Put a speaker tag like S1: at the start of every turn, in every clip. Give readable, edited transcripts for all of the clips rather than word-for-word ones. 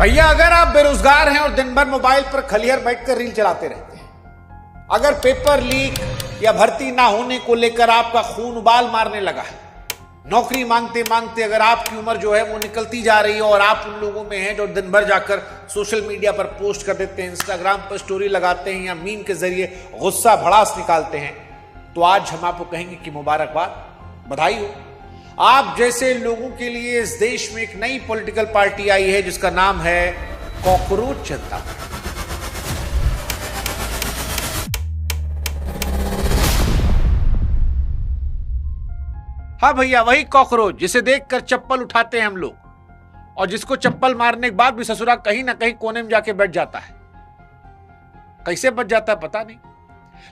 S1: भैया अगर आप बेरोजगार हैं और दिन भर मोबाइल पर खलिहर बैठकर रील चलाते रहते हैं, अगर पेपर लीक या भर्ती ना होने को लेकर आपका खून उबाल मारने लगा है, नौकरी मांगते मांगते अगर आपकी उम्र जो है वो निकलती जा रही है और आप उन लोगों में हैं जो दिन भर जाकर सोशल मीडिया पर पोस्ट कर देते हैं, इंस्टाग्राम पर स्टोरी लगाते हैं या मीम के जरिए गुस्सा भड़ास निकालते हैं, तो आज हम आपको कहेंगे कि मुबारकबाद, बधाई हो। आप जैसे लोगों के लिए इस देश में एक नई पॉलिटिकल पार्टी आई है जिसका नाम है कॉकरोच जनता पार्टी। हाँ भैया, वही कॉकरोच जिसे देखकर चप्पल उठाते हैं हम लोग और जिसको चप्पल मारने के बाद भी ससुरा कहीं ना कहीं कोने में जाके बैठ जाता है। कैसे बच जाता है पता नहीं,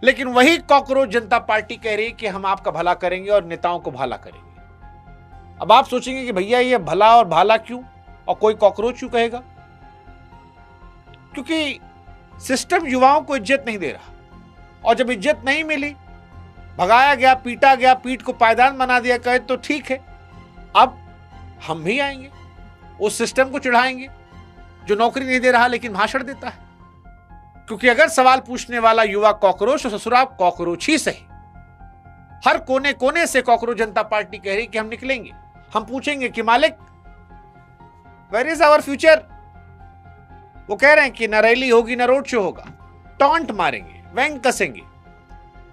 S1: लेकिन वही कॉकरोच जनता पार्टी कह रही है कि हम आपका भला करेंगे और नेताओं को भला करेंगे। अब आप सोचेंगे कि भैया ये भला और भाला क्यों और कोई कॉकरोच क्यों कहेगा? क्योंकि सिस्टम युवाओं को इज्जत नहीं दे रहा और जब इज्जत नहीं मिली, भगाया गया, पीटा गया, पीठ को पायदान बना दिया, कहे तो ठीक है, अब हम भी आएंगे, उस सिस्टम को चिढ़ाएंगे जो नौकरी नहीं दे रहा लेकिन भाषण देता है। क्योंकि अगर सवाल पूछने वाला युवा कॉकरोच तो ससुरा कॉकरोच ही सही। हर कोने कोने से कॉकरोच जनता पार्टी कह रही कि हम निकलेंगे, हम पूछेंगे कि मालिक वेयर इज आवर फ्यूचर। वो कह रहे हैं कि न रैली होगी न रोड शो होगा, टॉन्ट मारेंगे, व्यंग कसेंगे,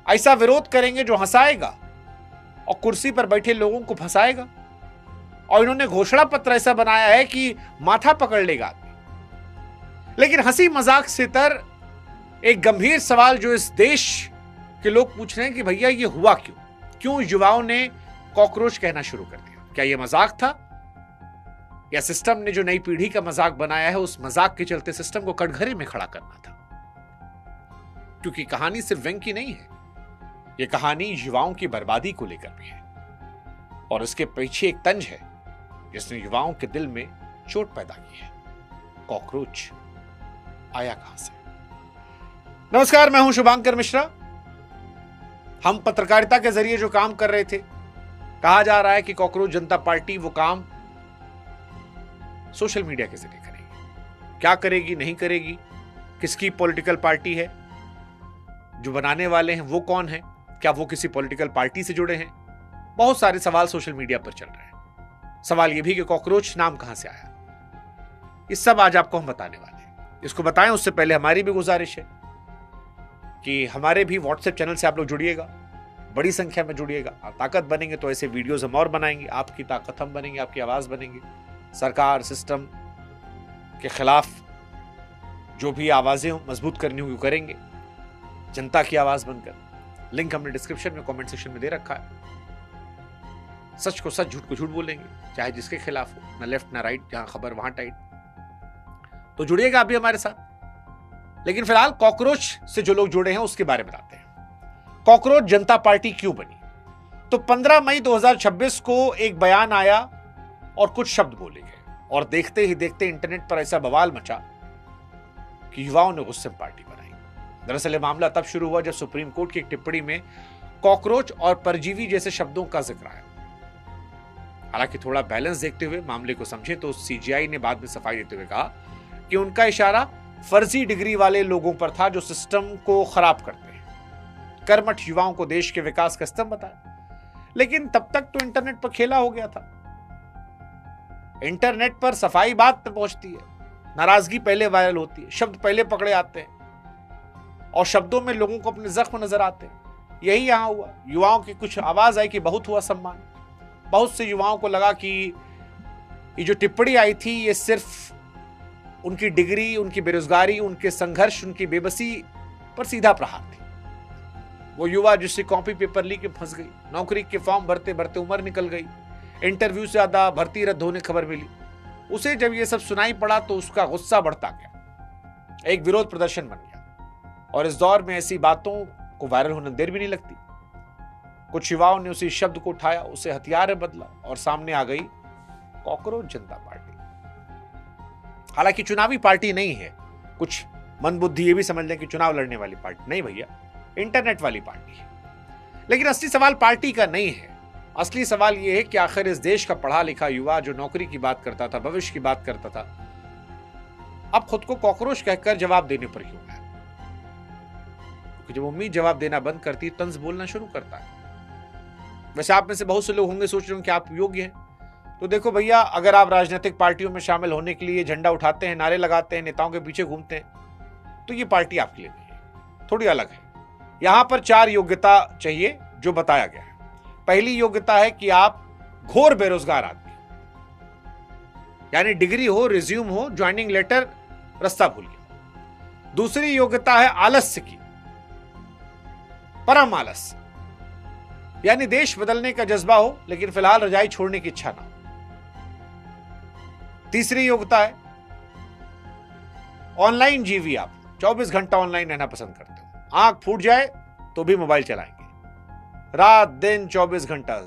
S1: ऐसा विरोध करेंगे जो हंसाएगा और कुर्सी पर बैठे लोगों को फंसाएगा। और इन्होंने घोषणा पत्र ऐसा बनाया है कि माथा पकड़ लेगा आदमी। लेकिन हंसी मजाक से तर एक गंभीर सवाल जो इस देश के लोग पूछ रहे हैं कि भैया ये हुआ क्यों युवाओं ने कॉकरोच कहना शुरू कर दिया? क्या ये मजाक था या सिस्टम ने जो नई पीढ़ी का मजाक बनाया है उस मजाक के चलते सिस्टम को कटघरे में खड़ा करना था? क्योंकि कहानी सिर्फ व्यंग की नहीं है, ये कहानी युवाओं की बर्बादी को लेकर भी है और इसके पीछे एक तंज है जिसने युवाओं के दिल में चोट पैदा की है। कॉकरोच आया कहां से? नमस्कार, मैं हूं शुभांकर मिश्रा। हम पत्रकारिता के जरिए जो काम कर रहे थे, कहा जा रहा है कि कॉकरोच जनता पार्टी वो काम सोशल मीडिया के जरिए करेगी। क्या करेगी, नहीं करेगी, किसकी पॉलिटिकल पार्टी है, जो बनाने वाले हैं वो कौन है, क्या वो किसी पॉलिटिकल पार्टी से जुड़े हैं? बहुत सारे सवाल सोशल मीडिया पर चल रहे हैं। सवाल यह भी कि कॉकरोच नाम कहां से आया, ये सब आज आपको हम बताने वाले हैं। इसको बताएं उससे पहले हमारी भी गुजारिश है कि हमारे भी व्हाट्सएप चैनल से आप लोग जुड़िएगा, बड़ी संख्या में जुड़िएगा। आप ताकत बनेंगे तो ऐसे वीडियोस हम और बनाएंगे, आपकी ताकत हम बनेंगे, आपकी आवाज बनेंगे। सरकार सिस्टम के खिलाफ जो भी आवाजें मजबूत करनी होगी करेंगे, जनता की आवाज बनकर। लिंक हमने डिस्क्रिप्शन में, कमेंट सेक्शन में दे रखा है। सच को सच, झूठ को झूठ बोलेंगे, चाहे जिसके खिलाफ हो, ना लेफ्ट ना राइट, जहां खबर वहां टाइट। तो जुड़िएगा आप भी हमारे साथ। लेकिन फिलहाल कॉकरोच से जो लोग जुड़े हैं उसके बारे में बताते हैं। कॉकरोच जनता पार्टी क्यों बनी? तो 15 मई 2026 को एक बयान आया और कुछ शब्द बोले गए और देखते ही देखते इंटरनेट पर ऐसा बवाल मचा कि युवाओं ने गुस्से में पार्टी बनाई। दरअसल ये मामला तब शुरू हुआ जब सुप्रीम कोर्ट की एक टिप्पणी में कॉकरोच और परजीवी जैसे शब्दों का जिक्र आया। हालांकि थोड़ा बैलेंस देखते हुए मामले को समझे तो सीजीआई ने बाद में सफाई देते हुए कहा कि उनका इशारा फर्जी डिग्री वाले लोगों पर था जो सिस्टम को खराब करते हैं, कर्मठ युवाओं को देश के विकास का स्तंभ बताया। लेकिन तब तक तो इंटरनेट पर खेला हो गया था। इंटरनेट पर सफाई बात पर पहुंचती है, नाराजगी पहले वायरल होती है, शब्द पहले पकड़े आते हैं और शब्दों में लोगों को अपने जख्म नजर आते हैं। यही यहां हुआ। युवाओं की कुछ आवाज आई कि बहुत हुआ सम्मान। बहुत से युवाओं को लगा कि ये जो टिप्पणी आई थी ये सिर्फ उनकी डिग्री, उनकी बेरोजगारी, उनके संघर्ष, उनकी बेबसी पर सीधा प्रहार थी। वो युवा जिससे कॉपी पेपर लीक के फंस गई, नौकरी के फॉर्म भरते भरते उम्र निकल गई, इंटरव्यू से ज्यादा भर्ती रद्द होने खबर मिली, उसे जब ये सब सुनाई पड़ा तो उसका गुस्सा बढ़ता गया, एक विरोध प्रदर्शन बन गया। और इस दौर में ऐसी बातों को वायरल होने देर भी नहीं लगती। कुछ युवाओं ने उसी शब्द को उठाया, उसे हथियार में बदला और सामने आ गई कॉकरोच जनता पार्टी। हालांकि चुनावी पार्टी नहीं है, कुछ मंदबुद्धि ये भी समझ लें कि चुनाव लड़ने वाली पार्टी नहीं भैया, इंटरनेट वाली पार्टी है। लेकिन असली सवाल पार्टी का नहीं है, असली सवाल यह है कि आखिर इस देश का पढ़ा लिखा युवा जो नौकरी की बात करता था, भविष्य की बात करता था, अब खुद को कॉकरोच कहकर जवाब देने पर क्यों है? क्योंकि जब उम्मीद जवाब देना बंद करती है, तंज बोलना शुरू करता है। वैसे आप में से बहुत से लोग होंगे सोच रहे होंगे कि आप योग्य हैं। तो देखो भैया, अगर आप राजनीतिक पार्टियों में शामिल होने के लिए झंडा उठाते हैं, नारे लगाते हैं, नेताओं के पीछे घूमते हैं, तो ये पार्टी आपके लिए नहीं है, थोड़ी अलग है। यहां पर 4 योग्यता चाहिए जो बताया गया है। पहली योग्यता है कि आप घोर बेरोजगार आदमी, यानी डिग्री हो, रिज्यूम हो, ज्वाइनिंग लेटर, रास्ता भूल गया। दूसरी योग्यता है आलस्य की, परम आलस, यानी देश बदलने का जज्बा हो लेकिन फिलहाल रजाई छोड़ने की इच्छा ना हो। तीसरी योग्यता है ऑनलाइन जीवी, आप 24 घंटा ऑनलाइन रहना पसंद करते हो, आंख फूट जाए तो भी मोबाइल चलाएंगे, रात दिन 24 घंटा,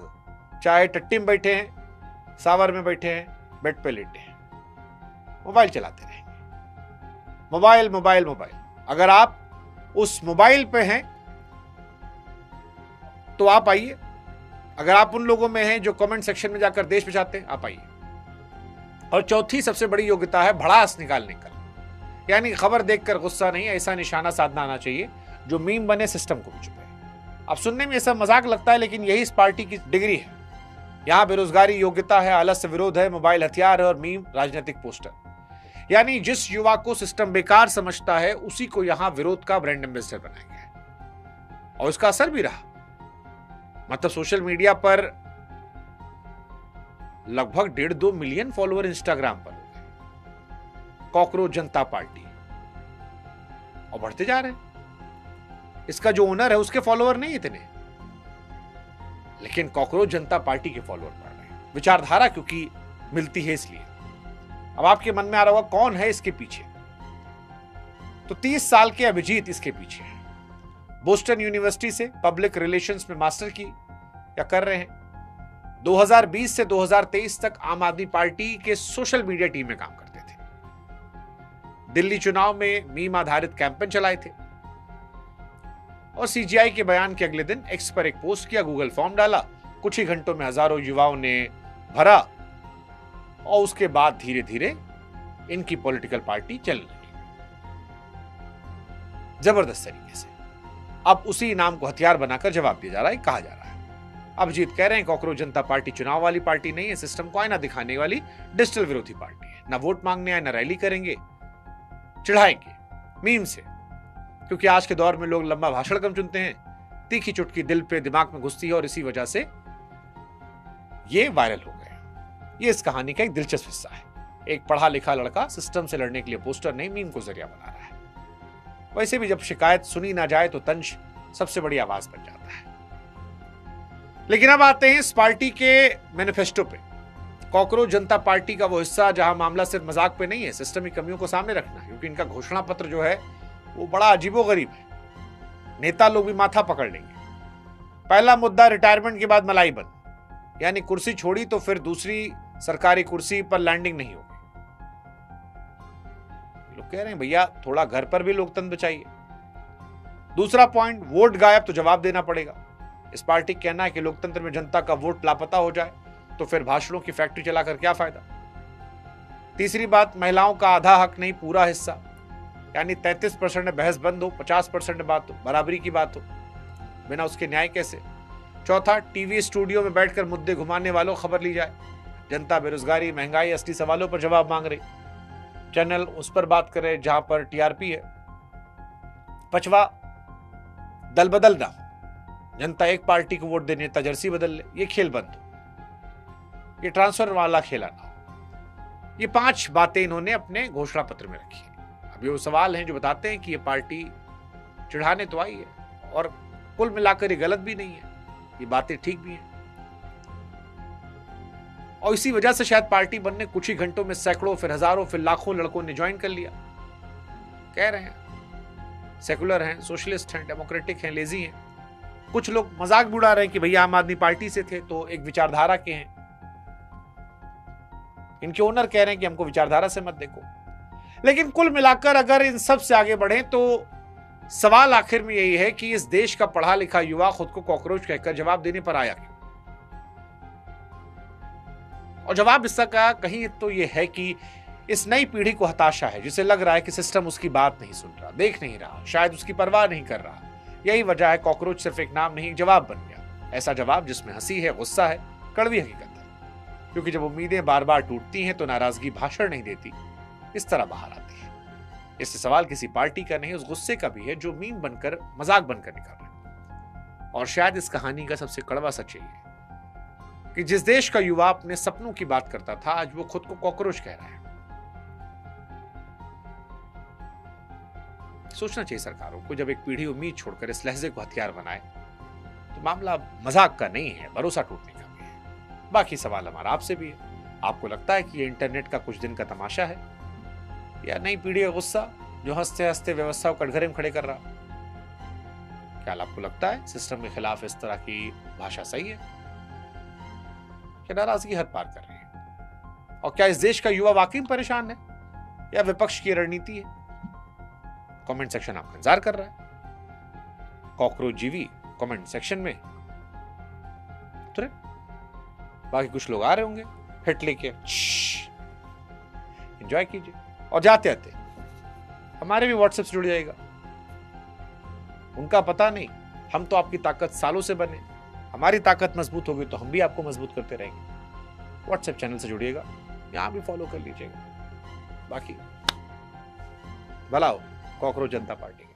S1: चाहे टट्टी में बैठे हैं, सावर में बैठे हैं, बेड पे लेटे हैं, मोबाइल चलाते रहेंगे। Mobile mobile mobile. अगर आप उस मोबाइल पे हैं तो आप आइए। अगर आप उन लोगों में हैं जो कमेंट सेक्शन में जाकर देश बचाते हैं, आप आइए। और चौथी सबसे बड़ी योग्यता है भड़ास निकालने का, यानी खबर देखकर गुस्सा नहीं, ऐसा निशाना साधना आना चाहिए जो मीम बने, सिस्टम को भी चुपे। अब सुनने में ऐसा मजाक लगता है, लेकिन यही इस पार्टी की डिग्री है। यहां बेरोजगारी योग्यता है, आलस्य विरोध है, मोबाइल हथियार है और मीम राजनीतिक पोस्टर। यानी जिस युवा को सिस्टम बेकार समझता है, उसी को यहां विरोध का ब्रांड एम्बेसडर बनाया गया है और इसका असर भी रहा। मतलब सोशल मीडिया पर लगभग 1.5-2 मिलियन फॉलोअर इंस्टाग्राम पर हो गए कॉकरोच जनता पार्टी, और बढ़ते जा रहे हैं। इसका जो ओनर है उसके फॉलोअर नहीं इतने, लेकिन कॉकरोच जनता पार्टी के फॉलोअर बढ़ रहे हैं। विचारधारा क्योंकि मिलती है इसलिए। अब आपके मन में आ रहा होगा कौन है इसके पीछे, तो 30 साल के अभिजीत इसके पीछे हैं। बोस्टन यूनिवर्सिटी से पब्लिक रिलेशंस में मास्टर की या कर रहे हैं। 2020 से 2023 तक आम आदमी पार्टी के सोशल मीडिया टीम में काम करते थे। दिल्ली चुनाव में मीम आधारित कैंपेन चलाए थे और सीजीआई के बयान के अगले दिन एक्स पर एक पोस्ट किया, गूगल फॉर्म डाला, कुछ ही घंटों में हजारों युवाओं ने भरा और उसके बाद धीरे धीरे इनकी पॉलिटिकल पार्टी चल रही जबरदस्त तरीके से। अब उसी नाम को हथियार बनाकर जवाब दिया जा रहा है, कहा जा रहा है। अभिजीत कह रहे हैं कॉकरोच जनता पार्टी चुनाव वाली पार्टी नहीं है, सिस्टम को आईना दिखाने वाली डिजिटल विरोधी पार्टी है। ना वोट मांगने आए, ना रैली करेंगे, चिढ़ाएंगे मीम से, क्योंकि आज के दौर में लोग लंबा भाषण कम चुनते हैं, तीखी चुटकी दिल पे दिमाग में घुसती है और इसी वजह से ये वायरल हो गए। ये इस कहानी का एक दिलचस्प हिस्सा है। एक पढ़ा लिखा लड़का सिस्टम से लड़ने के लिए पोस्टर नहीं, मीम को जरिया बना रहा है। वैसे भी जब शिकायत सुनी ना जाए तो तंज सबसे बड़ी आवाज बन जाता है। लेकिन अब आते हैं इस पार्टी के मैनिफेस्टो पे। कॉकरोच जनता पार्टी का वो हिस्सा जहां मामला सिर्फ मजाक पे नहीं है, सिस्टम की कमियों को सामने रखना है, क्योंकि इनका घोषणा पत्र जो है वो बड़ा अजीबोगरीब है। नेता लोग भी माथा पकड़ लेंगे। पहला मुद्दा रिटायरमेंट के बाद मलाई बंद, यानी कुर्सी छोड़ी तो फिर दूसरी सरकारी कुर्सी पर लैंडिंग नहीं होगी। लोग कह रहे हैं भैया थोड़ा घर पर भी लोकतंत्र बचाइए। दूसरा पॉइंट, वोट गायब तो जवाब देना पड़ेगा। इस पार्टी का कहना है कि लोकतंत्र में जनता का वोट लापता हो जाए तो फिर भाषणों की फैक्ट्री चलाकर क्या फायदा। तीसरी बात, महिलाओं का आधा हक नहीं पूरा हिस्सा, यानी 33% में बहस बंद हो, 50% बात हो, बराबरी की बात हो, बिना उसके न्याय कैसे। चौथा, टीवी स्टूडियो में बैठकर मुद्दे घुमाने वालों खबर ली जाए। जनता बेरोजगारी, महंगाई, असली सवालों पर जवाब मांग रही, चैनल उस पर बात करे जहां पर टीआरपी है। पांचवा, दल बदल ना, जनता एक पार्टी को वोट देने नेता जर्सी बदल ले, ये खेल बंद हो, ये ट्रांसफर वाला खेला ना हो। ये 5 बातें इन्होंने अपने घोषणा पत्र में रखी है। अब ये वो सवाल हैं जो बताते हैं कि ये पार्टी चिढ़ाने तो आई है और कुल मिलाकर ये गलत भी नहीं है, ये बातें ठीक भी हैं। और इसी वजह से शायद पार्टी बनने कुछ ही घंटों में सैकड़ों, फिर हजारों, फिर लाखों लड़कों ने ज्वाइन कर लिया। कह रहे हैं सेकुलर हैं, सोशलिस्ट हैं, डेमोक्रेटिक हैं, लेजी हैं। कुछ लोग मजाक भी उड़ा रहे हैं कि भैया आम आदमी पार्टी से थे तो एक विचारधारा के हैं। इनके ओनर कह रहे हैं कि हमको विचारधारा से मत देखो। लेकिन कुल मिलाकर अगर इन सब से आगे बढ़े तो सवाल आखिर में यही है कि इस देश का पढ़ा लिखा युवा खुद को कॉकरोच कहकर जवाब देने पर आया क्यों। और जवाब इसका कहीं तो यह है कि इस नई पीढ़ी को हताशा है, जिसे लग रहा है कि सिस्टम उसकी बात नहीं सुन रहा, देख नहीं रहा, शायद उसकी परवाह नहीं कर रहा। यही वजह है कॉकरोच सिर्फ एक नाम नहीं, एक जवाब बन गया। ऐसा जवाब जिसमें हंसी है, गुस्सा है, कड़वी हकीकत है। क्योंकि जब उम्मीदें बार बार टूटती हैं तो नाराजगी भाषण नहीं देती, इस तरह बाहर आती है। इससे सवाल किसी पार्टी का नहीं, उस गुस्से का भी है जो मीम बनकर, मजाक बनकर निकल रहा है। और शायद इस कहानी का सबसे कड़वा सच यही है कि जिस देश का युवा अपने सपनों की बात करता था, आज वो खुद को कॉकरोच कह रहा है। सोचना चाहिए सरकारों को, जब एक पीढ़ी उम्मीद छोड़कर इस लहजे को हथियार बनाए तो मामला मजाक का नहीं है, भरोसा टूटने का भी है। बाकी सवाल हमारा आपसे भी है, आपको लगता है कि ये इंटरनेट का कुछ दिन का तमाशा है या नई पीढ़ी का गुस्सा जो हंसते हंसते व्यवस्था को कटघरे में खड़े कर रहा? क्या आपको लगता है सिस्टम के खिलाफ इस तरह की भाषा सही है, क्या नाराजगी हद पार कर रही है? और क्या इस देश का युवा वाकई परेशान है या विपक्ष की रणनीति है? कमेंट सेक्शन आपका इंतजार कर रहा है। कॉकरोच जीवी कमेंट सेक्शन में उतरे, बाकी कुछ लोग आ रहे होंगे हिट लेके, एंजॉय कीजिए। और जाते आते हमारे भी व्हाट्सएप से जुड़ जाएगा। उनका पता नहीं, हम तो आपकी ताकत सालों से बने, हमारी ताकत मजबूत होगी तो हम भी आपको मजबूत करते रहेंगे। व्हाट्सएप चैनल से जुड़िएगा, यहां भी फॉलो कर लीजिएगा। बाकी भला हो कॉकरोच जनता पार्टी के।